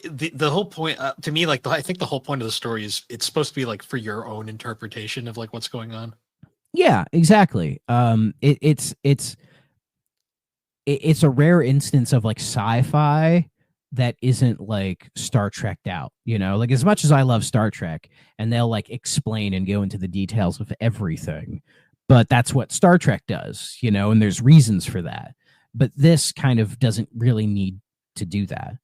The whole point to me, like I think the whole point of the story is it's supposed to be like for your own interpretation of like what's going on. Yeah, exactly. It's a rare instance of like sci-fi that isn't like Star Trek'd out, like as much as I love Star Trek and they'll like explain and go into the details of everything, but that's what Star Trek does, and there's reasons for that. But this kind of doesn't really need to do that.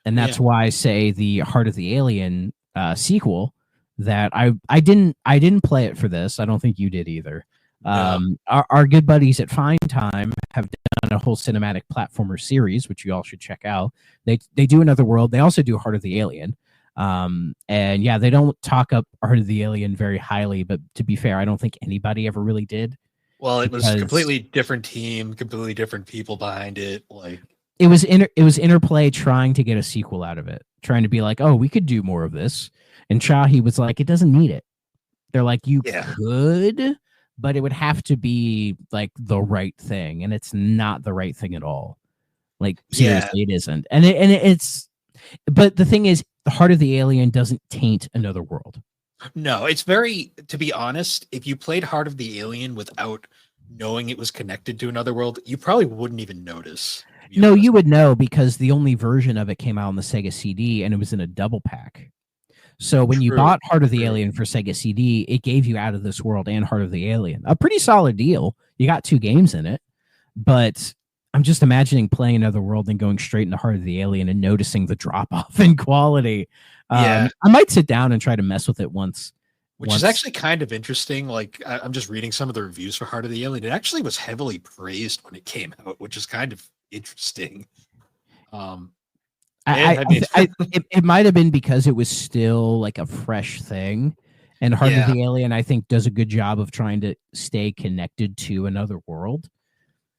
And that's why I say the Heart of the Alien sequel that I didn't play it for this. I don't think you did either. Our good buddies at Fine Time have done a whole cinematic platformer series, which you all should check out. They do Another World. They also do Heart of the Alien. And yeah, they don't talk up Heart of the Alien very highly, but to be fair, I don't think anybody ever really did. Well, it was a completely different team, completely different people behind it. Like it was Interplay trying to get a sequel out of it, trying to be like, oh, we could do more of this. And Chahi was like, it doesn't need it. They're like, you could, but it would have to be like the right thing, and it's not the right thing at all. Like seriously, it isn't. And it's. But the thing is, the Heart of the Alien doesn't taint Another World. No, it's very. To be honest, if you played Heart of the Alien without knowing it was connected to Another World, you probably wouldn't even notice. No, you would know because the only version of it came out on the Sega CD, and it was in a double pack. So when you bought Heart of the Alien for Sega CD, it gave you Out of This World and Heart of the Alien. A pretty solid deal. You got 2 games in it, but I'm just imagining playing Another World and going straight into Heart of the Alien and noticing the drop-off in quality. I might sit down and try to mess with it once. Which is actually kind of interesting. Like, I'm just reading some of the reviews for Heart of the Alien. It actually was heavily praised when it came out, which is kind of interesting. It might have been because it was still like a fresh thing, and Heart of the Alien, I think, does a good job of trying to stay connected to Another World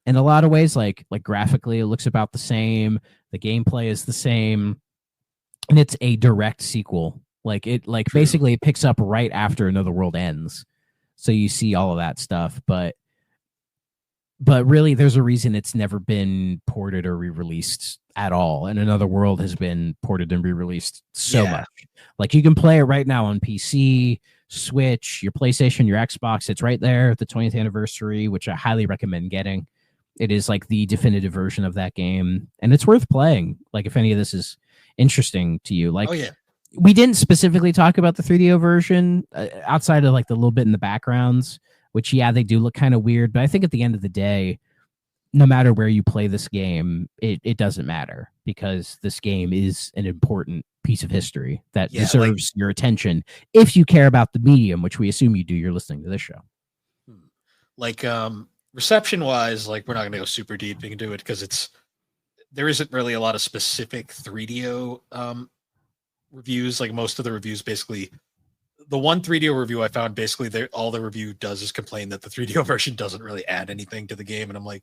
in a lot of ways. Like graphically, it looks about the same. The gameplay is the same, and it's a direct sequel. Basically, it picks up right after Another World ends, so you see all of that stuff, but really there's a reason it's never been ported or re-released at all, and Another World has been ported and re-released so much. Like you can play it right now on PC, Switch, your PlayStation, your Xbox. It's right there at the 20th anniversary, which I highly recommend getting. It is like the definitive version of that game, and it's worth playing. Like if any of this is interesting to you, like we didn't specifically talk about the 3DO version outside of like the little bit in the backgrounds, which, they do look kind of weird. But I think at the end of the day, no matter where you play this game, it doesn't matter because this game is an important piece of history that deserves your attention if you care about the medium, which we assume you do. You're listening to this show. Like reception-wise, like we're not going to go super deep into it because there isn't really a lot of specific 3DO reviews. Like most of the reviews basically... The one 3DO review I found, basically, all the review does is complain that the 3DO version doesn't really add anything to the game, and I'm like,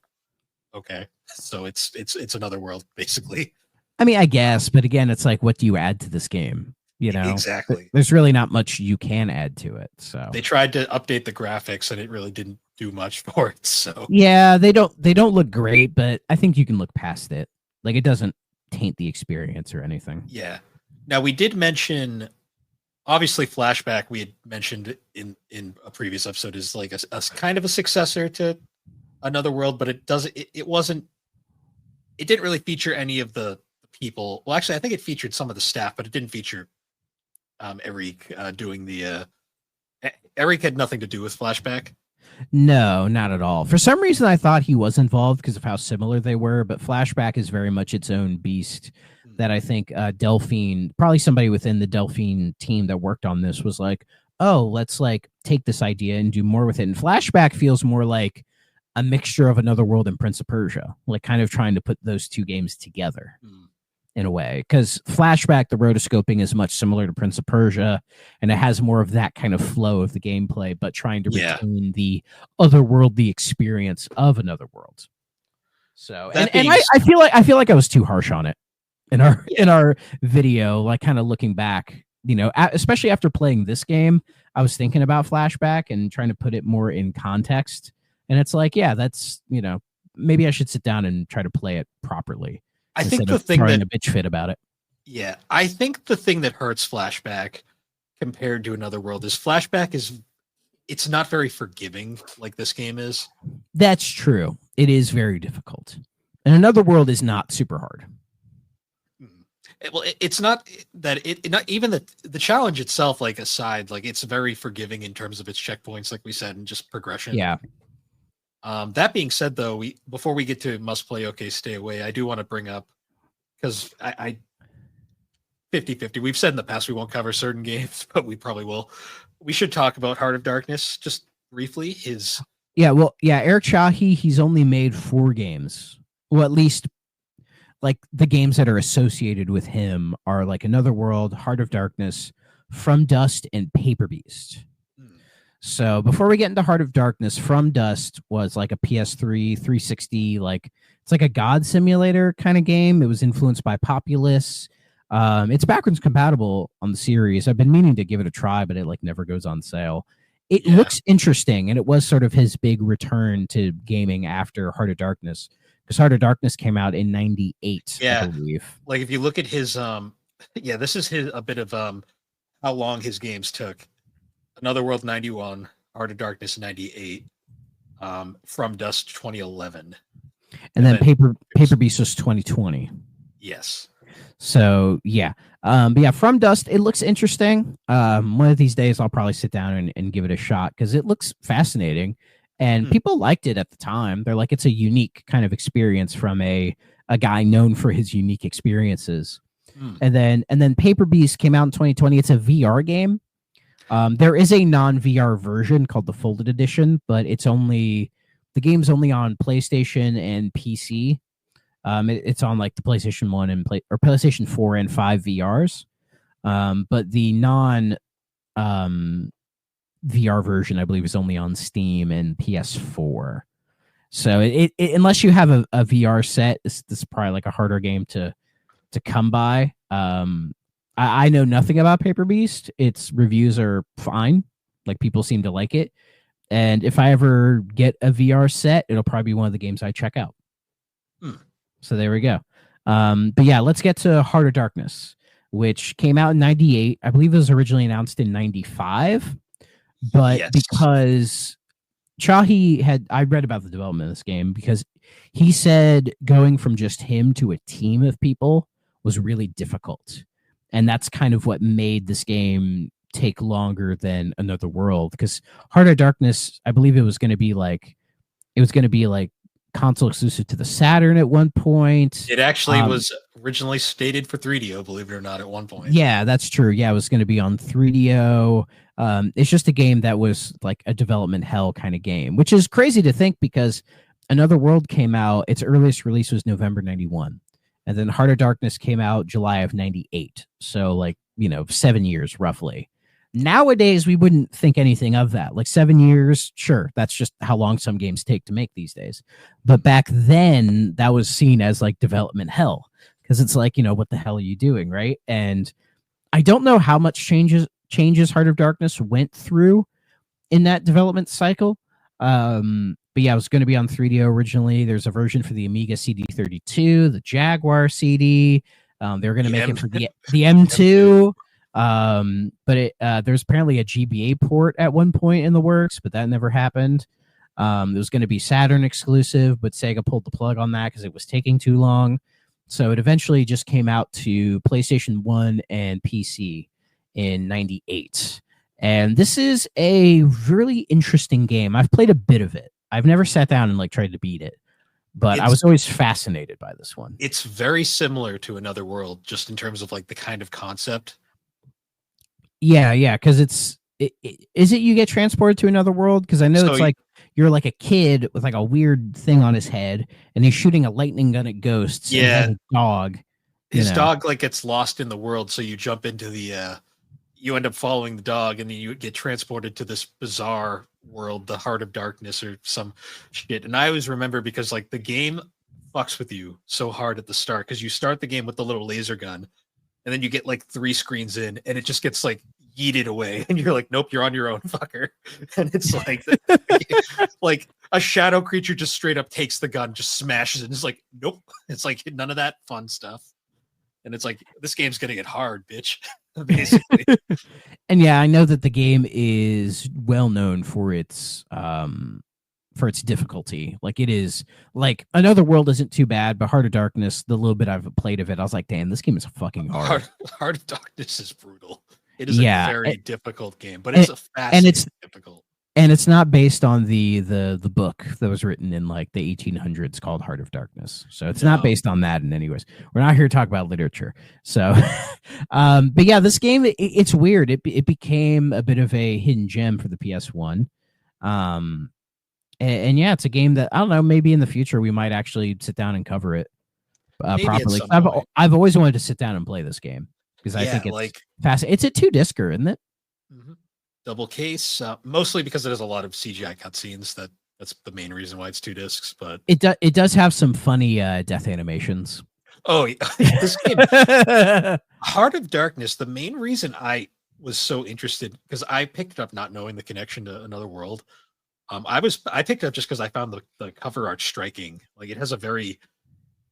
okay, so it's Another World, basically. I mean, I guess, but again, it's like, what do you add to this game? You know, Exactly. there's really not much you can add to it. So They tried to update the graphics and it really didn't do much for it. So yeah, they don't look great, but I think you can look past it. Like it doesn't taint the experience or anything. yeah. Now we did mention, obviously, Flashback. We had mentioned in a previous episode is like a kind of a successor to Another World, but it doesn't. It wasn't. It didn't really feature any of the people. Well, actually, I think it featured some of the staff, but it didn't feature Eric doing the. Eric had nothing to do with Flashback. No, not at all. For some reason, I thought he was involved because of how similar they were, but Flashback is very much its own beast that I think Delphine, probably somebody within the Delphine team that worked on this was like, oh, let's like take this idea and do more with it. And Flashback feels more like a mixture of Another World and Prince of Persia, like kind of trying to put those two games together. In a way, because Flashback, the rotoscoping is much similar to Prince of Persia, and it has more of that kind of flow of the gameplay, but trying to retain the otherworldly experience of Another World. So, and I feel like I was too harsh on it in our video, like kind of looking back, you know, especially after playing this game, I was thinking about Flashback and trying to put it more in context, and it's like, yeah, that's, you know, maybe I should sit down and try to play it properly. I think the thing that a bitch fit about it. Yeah, I think the thing that hurts Flashback compared to Another World is Flashback it's not very forgiving like this game is. That's true. It is very difficult. And Another World is not super hard. Well, it's not that not even the challenge itself, like aside, like it's very forgiving in terms of its checkpoints, like we said, and just progression. Yeah. That being said, though, before we get to must play, okay, stay away, I do want to bring up, because I 50-50. We've said in the past we won't cover certain games, but we probably will. We should talk about Heart of Darkness just briefly. Eric Chahi, he's only made 4 games. Well, at least like the games that are associated with him are like Another World, Heart of Darkness, From Dust, and Paper Beast. So before we get into Heart of Darkness, From Dust was like a PS3, 360, like it's like a God simulator kind of game. It was influenced by Populous. It's backwards compatible on the series. I've been meaning to give it a try, but it like never goes on sale. It looks interesting, and it was sort of his big return to gaming after Heart of Darkness, because Heart of Darkness came out in '98. I believe. Like if you look at his this is a bit of how long his games took. Another World 91, Heart of Darkness 98, From Dust 2011, and then Paper Beast was 2020. Yes. So yeah, but yeah, From Dust, it looks interesting. One of these days, I'll probably sit down and give it a shot because it looks fascinating, and people liked it at the time. They're like, it's a unique kind of experience from a guy known for his unique experiences. And then Paper Beast came out in 2020. It's a VR game. There is a non-VR version called the Folded Edition, but the game's only on PlayStation and PC. It's on like the PlayStation 1 and PlayStation 4 and 5 VRs. But the non VR version, I believe, is only on Steam and PS4. So it unless you have a VR set, this is probably like a harder game to come by. I know nothing about Paper Beast. Its reviews are fine. Like people seem to like it. And if I ever get a VR set, it'll probably be one of the games I check out. So there we go. But yeah, let's get to Heart of Darkness, which came out in '98. I believe it was originally announced in '95. But because I read about the development of this game because he said going from just him to a team of people was really difficult. And that's kind of what made this game take longer than Another World, because Heart of Darkness, I believe it was going to be like console exclusive to the Saturn at one point. It actually was originally stated for 3DO, believe it or not, at one point. Yeah, that's true. Yeah, it was going to be on 3DO. It's just a game that was like a development hell kind of game, which is crazy to think because Another World came out, its earliest release was November 91. And then Heart of Darkness came out July of 98. So 7 years roughly. Nowadays, we wouldn't think anything of that. Like 7 years, sure, that's just how long some games take to make these days. But back then, that was seen as like development hell because it's like, what the hell are you doing, right? And I don't know how much changes Heart of Darkness went through in that development cycle. But yeah, it was going to be on 3DO originally. There's a version for the Amiga CD32, the Jaguar CD. They were going to make it for the M2. But there's apparently a GBA port at one point in the works, but that never happened. It was going to be Saturn exclusive, but Sega pulled the plug on that because it was taking too long. So it eventually just came out to PlayStation 1 and PC in 98. And this is a really interesting game. I've played a bit of it. I've never sat down and like tried to beat it, but I was always fascinated by this one. It's very similar to Another World, just in terms of like the kind of concept. Yeah, because is it you get transported to another world? Because I know it's like you're like a kid with like a weird thing on his head, and he's shooting a lightning gun at ghosts. Yeah, and he has a dog. His dog like gets lost in the world, so you jump into the. You end up following the dog, and then you get transported to this bizarre world, the Heart of Darkness or some shit. And I always remember because like the game fucks with you so hard at the start because you start the game with the little laser gun, and then you get like 3 screens in, and it just gets like yeeted away, and you're like, nope, you're on your own, fucker. And it's like, like a shadow creature just straight up takes the gun, just smashes it, and it's like, nope. It's like none of that fun stuff. And it's like, this game's gonna get hard, bitch. Basically. And yeah, I know that the game is well known for its difficulty. Like it is like Another World isn't too bad, but Heart of Darkness, the little bit I've played of it, I was like, damn, this game is fucking hard. Heart of Darkness is brutal. It is a very difficult game, but it's a fast and it's difficult. And it's not based on the book that was written in like the 1800s called Heart of Darkness. So it's not based on that in any ways. We're not here to talk about literature. So, but yeah, this game, it's weird. It became a bit of a hidden gem for the PS1. And yeah, it's a game that, I don't know, maybe in the future we might actually sit down and cover it properly. I've always wanted to sit down and play this game because I think it's like fascinating. It's a 2-discer, isn't it? Mm-hmm. Double case, mostly because it has a lot of CGI cutscenes. That's the main reason why it's 2 discs. But it does have some funny death animations. Oh, this game, Heart of Darkness. The main reason I was so interested because I picked it up not knowing the connection to Another World. I picked it up just because I found the cover art striking. Like it has a very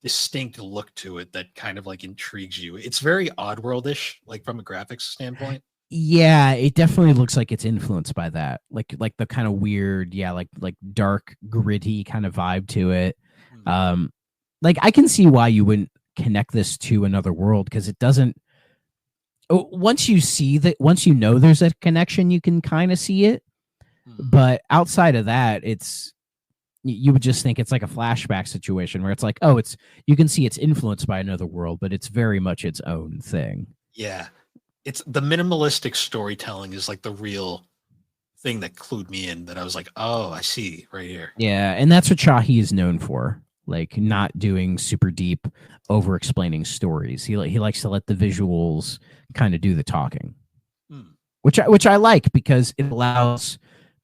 distinct look to it that kind of like intrigues you. It's very Oddworld-ish, like from a graphics standpoint. Yeah, it definitely looks like it's influenced by that. Like the kind of weird, like dark, gritty kind of vibe to it. Like I can see why you wouldn't connect this to Another World because it doesn't. Once you know there's a connection, you can kind of see it. But outside of that, you would just think it's like a flashback situation where it's like, oh, you can see it's influenced by Another World, but it's very much its own thing. Yeah. It's the minimalistic storytelling is like the real thing that clued me in, that I was like, oh, I see right here. Yeah, and that's what Shahi is known for, like not doing super deep, over explaining stories. He likes to let the visuals kind of do the talking, which I like because it allows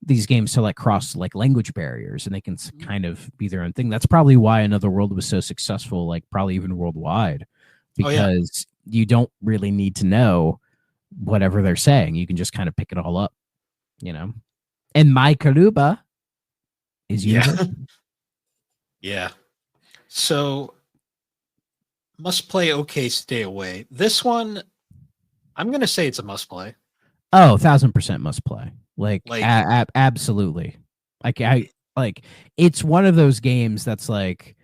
these games to like cross like language barriers and they can kind of be their own thing. That's probably why Another World was so successful, like probably even worldwide, because you don't really need to know whatever they're saying. You can just kind of pick it all up, you know. And My Karuba is universal. Yeah. So must play, okay, stay away. This one, I'm gonna say it's a must play. Oh, 1,000% must play. Like absolutely. Like it's one of those games that's like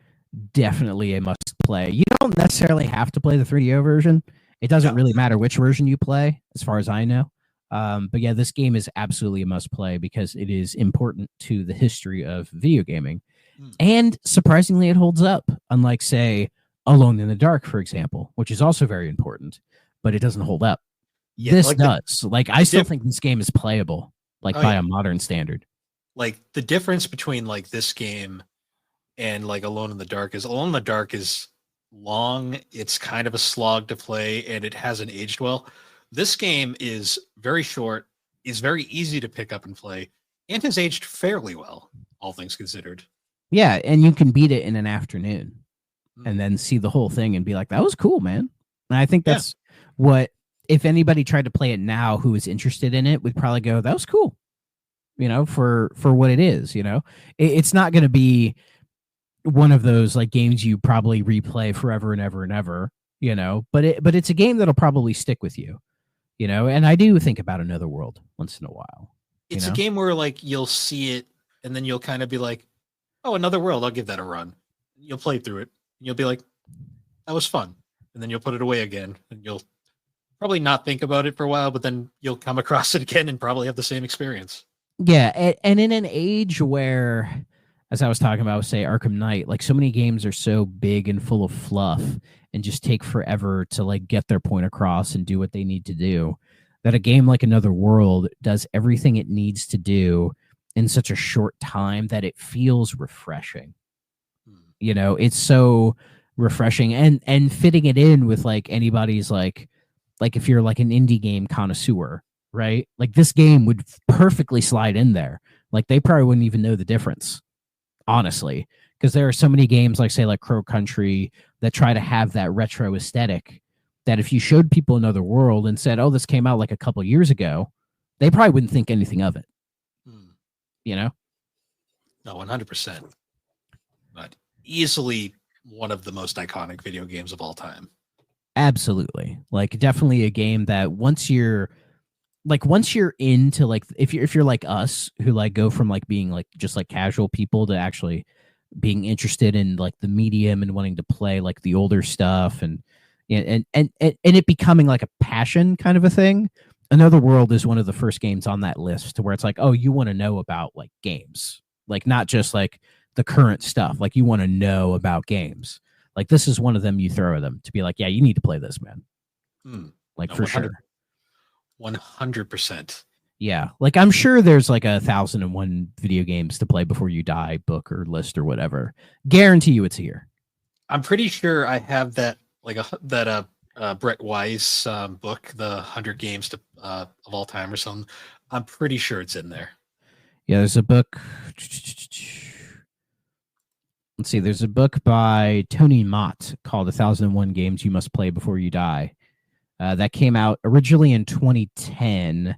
definitely a must play. You don't necessarily have to play the 3DO version. It doesn't really matter which version you play, as far as I know. But yeah, this game is absolutely a must play because it is important to the history of video gaming. And surprisingly, it holds up, unlike, say, Alone in the Dark, for example, which is also very important, but it doesn't hold up. Yeah, this does. I still think this game is playable, by a modern standard. Like, the difference between, like, this game and, like, Alone in the Dark is long, it's kind of a slog to play, and it hasn't aged well. This game is very short, is very easy to pick up and play, and has aged fairly well, all things considered. Yeah, and you can beat it in an afternoon and then see the whole thing and be like, that was cool, man. And I think that's what if anybody tried to play it now who was interested in it, would probably go, that was cool, for what it is. It's not going to be one of those like games you probably replay forever and ever and ever, but it's a game that'll probably stick with you, and I do think about Another World once in a while. It's a game where like you'll see it and then you'll kind of be like, oh, Another World, I'll give that a run. You'll play through it and you'll be like, that was fun. And then you'll put it away again and you'll probably not think about it for a while, but then you'll come across it again and probably have the same experience. Yeah. And in an age where, as I was talking about, say Arkham Knight, like so many games are so big and full of fluff and just take forever to like get their point across and do what they need to do, that a game like Another World does everything it needs to do in such a short time that it feels refreshing. It's so refreshing and fitting it in with like anybody's like if you're like an indie game connoisseur, right? Like this game would perfectly slide in there. Like they probably wouldn't even know the difference, honestly, because there are so many games like say like Crow Country that try to have that retro aesthetic that if you showed people Another World and said, oh, this came out like a couple years ago, they probably wouldn't think anything of it. No, 100%. But easily one of the most iconic video games of all time. Absolutely. Like definitely a game that once you're into like if you're like us who like go from like being like just like casual people to actually being interested in like the medium and wanting to play like the older stuff and it becoming like a passion kind of a thing. Another World is one of the first games on that list where it's like, oh, you want to know about like games, like not just like the current stuff. Like you want to know about games. Like this is one of them you throw at them to be like, yeah, you need to play this, man. Like for 100, sure. 100%. Yeah. Like I'm sure there's like 1,001 video games to play before you die book or list or whatever. Guarantee you it's here. I'm pretty sure I have that like Brett Weiss book, the 100 games of all time or something. I'm pretty sure it's in there. Yeah, there's a book. Let's see. There's a book by Tony Mott called 1,001 Games You Must Play Before You Die. That came out originally in 2010,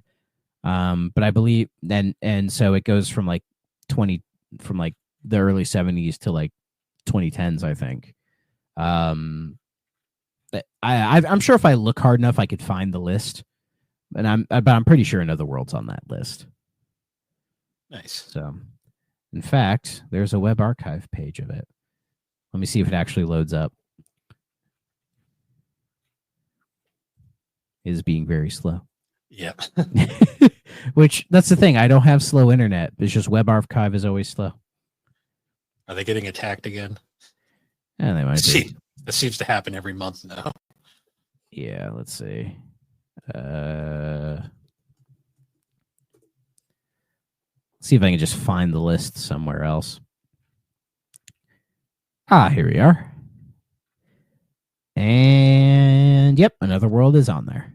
but I believe and so it goes from like the early 70s to like 2010s, I think. But I'm sure if I look hard enough, I could find the list, but I'm pretty sure Another World's on that list. Nice. So, in fact, there's a web archive page of it. Let me see if it actually loads up. It is being very slow. Yep. Which that's the thing. I don't have slow internet. It's just web archive is always slow. Are they getting attacked again? Yeah, they might be. That seems to happen every month now. Yeah, let's see. See if I can just find the list somewhere else. Here we are. And yep, Another World is on there,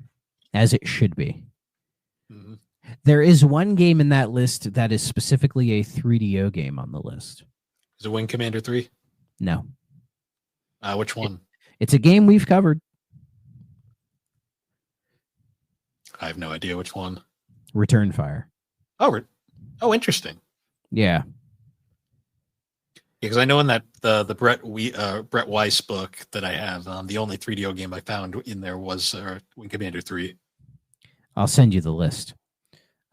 as it should be. Mm-hmm. There is one game in that list that is specifically a 3DO game on the list. Is it Wing Commander 3? No. Which one? It's a game we've covered. I have no idea which one. Return Fire. Oh, interesting. Yeah. Because I know in that the Brett Weiss book that I have, the only 3DO game I found in there was Wing Commander 3. I'll send you the list.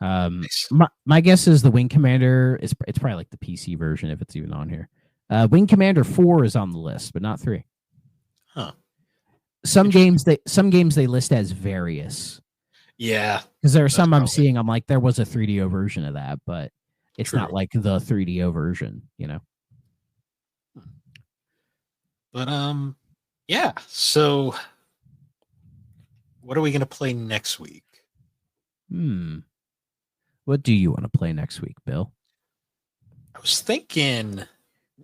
Nice. My guess is the Wing Commander it's probably like the PC version if it's even on here. Wing Commander 4 is on the list, but not 3. Huh. Some games they list as various. Yeah. Because there are some I'm seeing, I'm like, there was a 3DO version of that, but it's True. not like the 3DO version, But yeah. So what are we gonna play next week? What do you want to play next week, Bill? I was thinking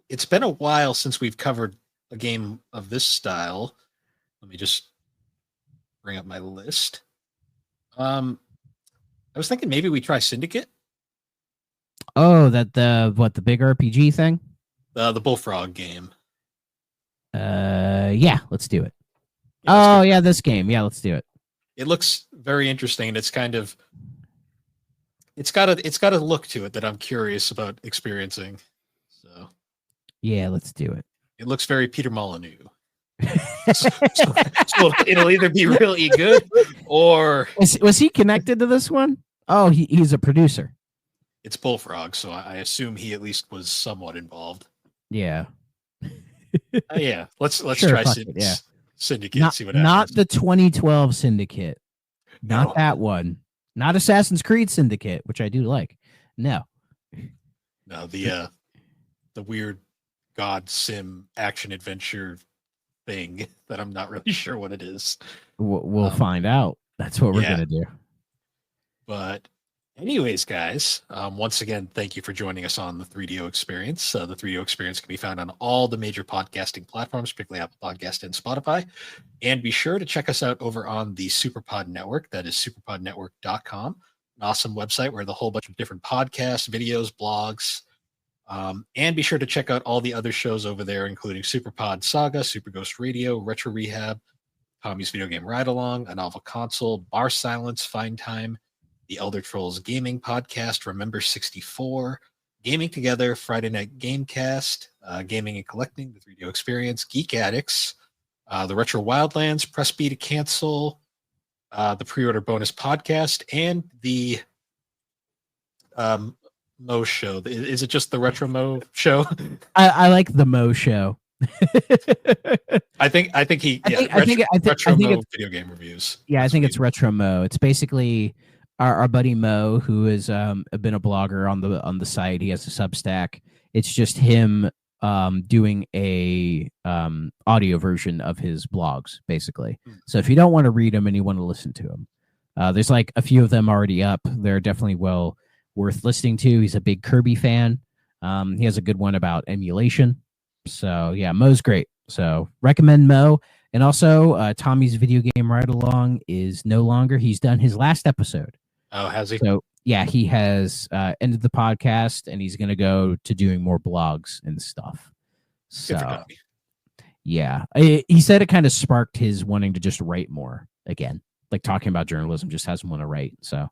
it's been a while since we've covered a game of this style. Let me just bring up my list. I was thinking maybe we try Syndicate. Oh, the big RPG thing? The Bullfrog game. Yeah, let's do it. Yeah, this game. Yeah, let's do it. it looks very interesting, and it's kind of it's got a look to it that I'm curious about experiencing. So Yeah, let's do it. it looks very Peter Molyneux. So it'll either be really good or Was he connected to this one? Oh, he's a producer. it's Bullfrog, so I assume he at least was somewhat involved. Yeah. Yeah, let's Sure, try fuck it, yeah. Syndicate. See what happens. Not the 2012 Syndicate. Not No. that one. Not Assassin's Creed Syndicate, which I do like. No. No, the weird God sim action adventure thing that I'm not really sure what it is. We'll find out. That's what we're gonna do. But anyways, guys, once again, thank you for joining us on the 3DO Experience. The 3DO Experience can be found on all the major podcasting platforms, particularly Apple Podcast and Spotify. And be sure to check us out over on the Superpod Network. That is superpodnetwork.com. An awesome website where there's a whole bunch of different podcasts, videos, blogs. And be sure to check out all the other shows over there, including Superpod Saga, Super Ghost Radio, Retro Rehab, Tommy's Video Game Ride Along, A Novel Console, Bar Silence, Find Time, the Elder Trolls Gaming Podcast, Remember 64, Gaming Together, Friday Night Gamecast, Gaming and Collecting, the 3DO Experience, Geek Addicts, the Retro Wildlands, Press B to Cancel, the Pre-Order Bonus Podcast, and the Mo Show. Is it just the Retro Mo Show? I like the Mo Show. I think he. I I think Mo video game reviews. Yeah, I think it's Retro Mo. It's basically our buddy Mo, who has been a blogger on the site. He has a Substack. It's just him doing a audio version of his blogs, basically. So if you don't want to read them and you want to listen to them, there's like a few of them already up. They're definitely well worth listening to. He's a big Kirby fan. He has a good one about emulation. So yeah, Mo's great. So recommend Mo. And also Tommy's Video Game Ride Along is no longer. He's done his last episode. Oh, has he? So yeah, he has ended the podcast and he's going to go to doing more blogs and stuff. So yeah, he said it kind of sparked his wanting to just write more again. Like talking about journalism just has him want to write. So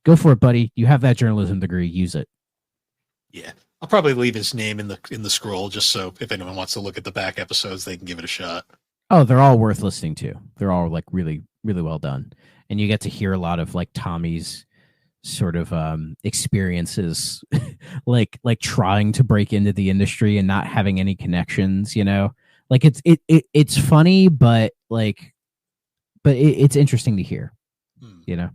go for it, buddy. You have that journalism degree. Use it. Yeah. I'll probably leave his name in the scroll just so if anyone wants to look at the back episodes, they can give it a shot. Oh, they're all worth listening to. They're all like really, really well done. And you get to hear a lot of like Tommy's sort of experiences, like trying to break into the industry and not having any connections, you know? Like it's funny, but it's interesting to hear, you know?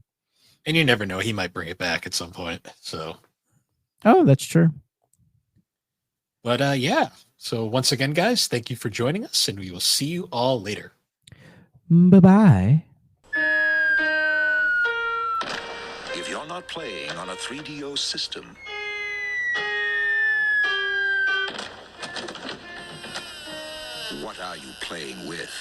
And you never know, he might bring it back at some point. So oh, that's true. But yeah, so once again, guys, thank you for joining us, and we will see you all later. Bye-bye. If you're not playing on a 3DO system, what are you playing with?